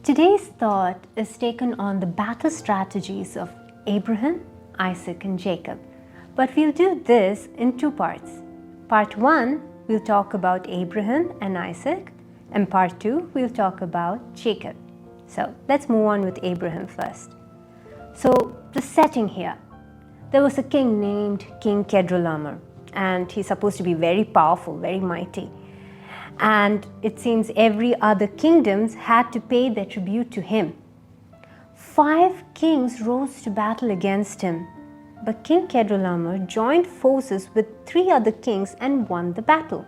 Today's thought is taken on the battle strategies of Abraham, Isaac, and Jacob. But we'll do this in two parts. Part 1, we'll talk about Abraham and Isaac, and part 2, we'll talk about Jacob. So let's move on with Abraham first. So the setting here, there was a king named King Kedorlaomer, and he's supposed to be very powerful, very mighty. And it seems every other kingdoms had to pay their tribute to him. 5 kings rose to battle against him, but King Kedorlaomer joined forces with 3 other kings and won the battle.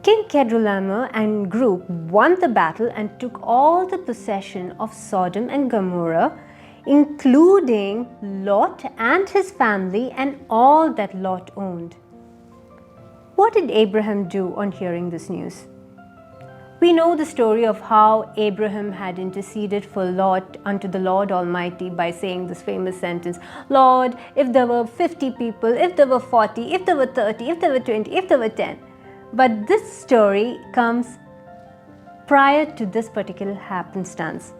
King Kedorlaomer and group won the battle and took all the possession of Sodom and Gomorrah, including Lot and his family and all that Lot owned. What did Abraham do on hearing this news? We know the story of how Abraham had interceded for Lot unto the Lord Almighty by saying this famous sentence, Lord, if there were 50 people, if there were 40, if there were 30, if there were 20, if there were 10. But this story comes prior to this particular happenstance.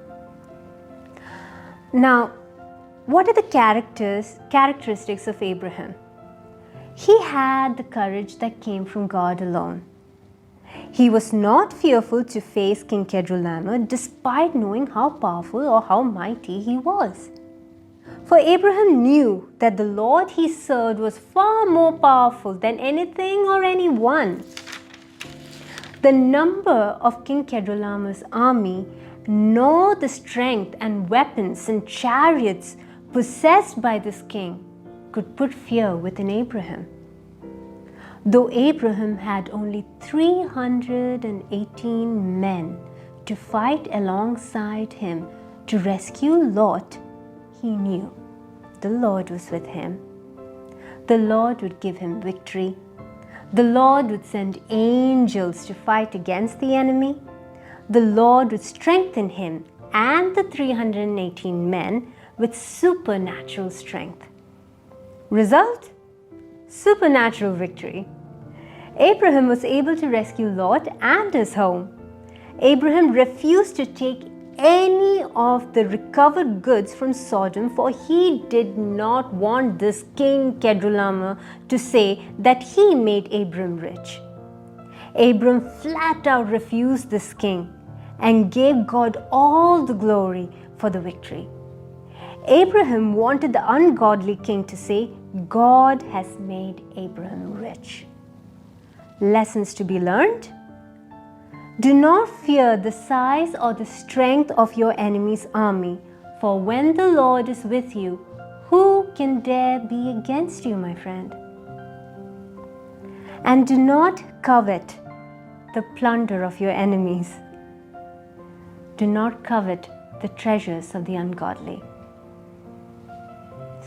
Now, what are the characteristics of Abraham? He had the courage that came from God alone. He was not fearful to face King Kedorlaomer despite knowing how powerful or how mighty he was. For Abraham knew that the Lord he served was far more powerful than anything or anyone. The number of King Kedorlaomer's army, nor the strength and weapons and chariots possessed by this king, could put fear within Abraham. Though Abraham had only 318 men to fight alongside him to rescue Lot, he knew the Lord was with him. The Lord would give him victory. The Lord would send angels to fight against the enemy. The Lord would strengthen him and the 318 men with supernatural strength. Result? Supernatural victory. Abraham was able to rescue Lot and his home. Abraham refused to take any of the recovered goods from Sodom, for he did not want this King Kedorlaomer to say that he made Abram rich. Abram flat out refused this king and gave God all the glory for the victory. Abraham wanted the ungodly king to say, God has made Abraham rich. Lessons to be learned. Do not fear the size or the strength of your enemy's army, for when the Lord is with you, who can dare be against you, my friend? And do not covet the plunder of your enemies. Do not covet the treasures of the ungodly.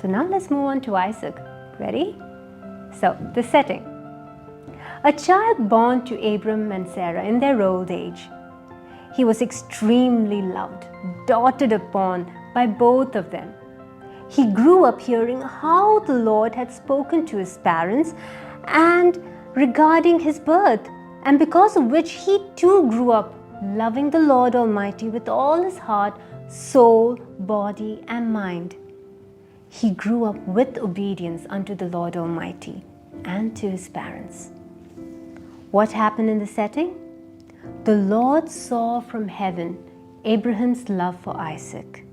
So now let's move on to Isaac. Ready? So, the setting. A child born to Abram and Sarah in their old age. He was extremely loved, doted upon by both of them. He grew up hearing how the Lord had spoken to his parents and regarding his birth, and because of which he too grew up loving the Lord Almighty with all his heart, soul, body, and mind. He grew up with obedience unto the Lord Almighty and to his parents. What happened in the setting? The Lord saw from heaven Abraham's love for Isaac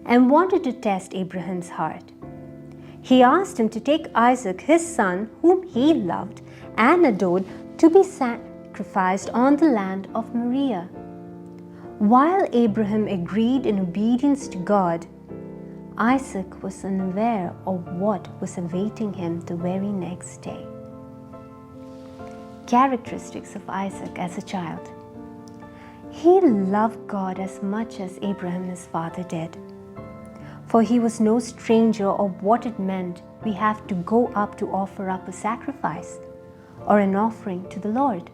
and wanted to test Abraham's heart. He asked him to take Isaac, his son, whom he loved and adored, to be sacrificed on the land of Moriah. While Abraham agreed in obedience to God, Isaac was unaware of what was awaiting him the very next day. Characteristics of Isaac as a child. He loved God as much as Abraham his father did. For he was no stranger of what it meant we have to go up to offer up a sacrifice or an offering to the Lord.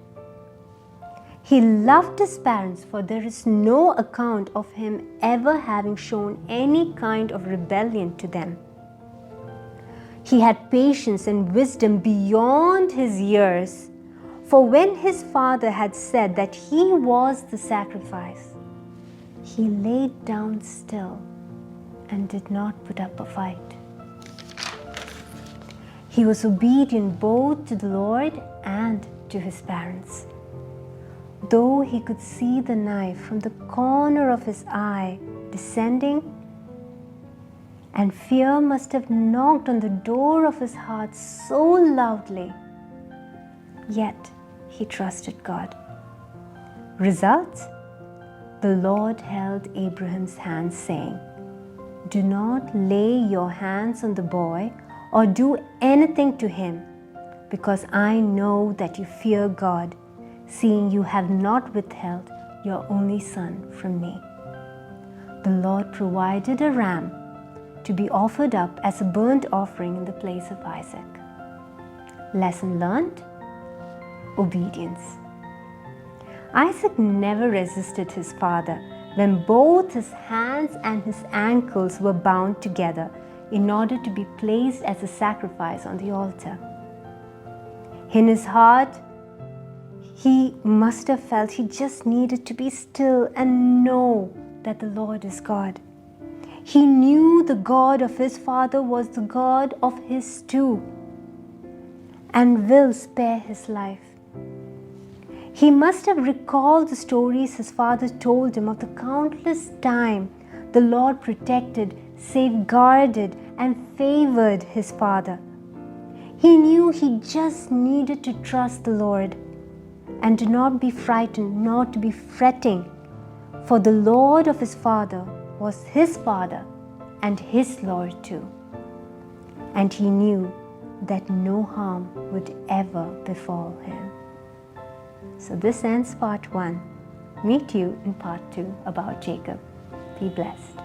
He loved his parents, for there is no account of him ever having shown any kind of rebellion to them. He had patience and wisdom beyond his years, for when his father had said that he was the sacrifice, he laid down still and did not put up a fight. He was obedient both to the Lord and to his parents. Though he could see the knife from the corner of his eye descending, and fear must have knocked on the door of his heart so loudly, yet he trusted God. Result? The Lord held Abraham's hand, saying, "Do not lay your hands on the boy or do anything to him, because I know that you fear God, seeing you have not withheld your only son from me." The Lord provided a ram to be offered up as a burnt offering in the place of Isaac. Lesson learned? Obedience. Isaac never resisted his father when both his hands and his ankles were bound together in order to be placed as a sacrifice on the altar. In his heart, he must have felt he just needed to be still and know that the Lord is God. He knew the God of his father was the God of his too, and will spare his life. He must have recalled the stories his father told him of the countless times the Lord protected, safeguarded, and favored his father. He knew he just needed to trust the Lord and to not be frightened, not to be fretting, for the Lord of his father was his father and his Lord too. And he knew that no harm would ever befall him. So this ends part 1. Meet you in part 2 about Jacob. Be blessed.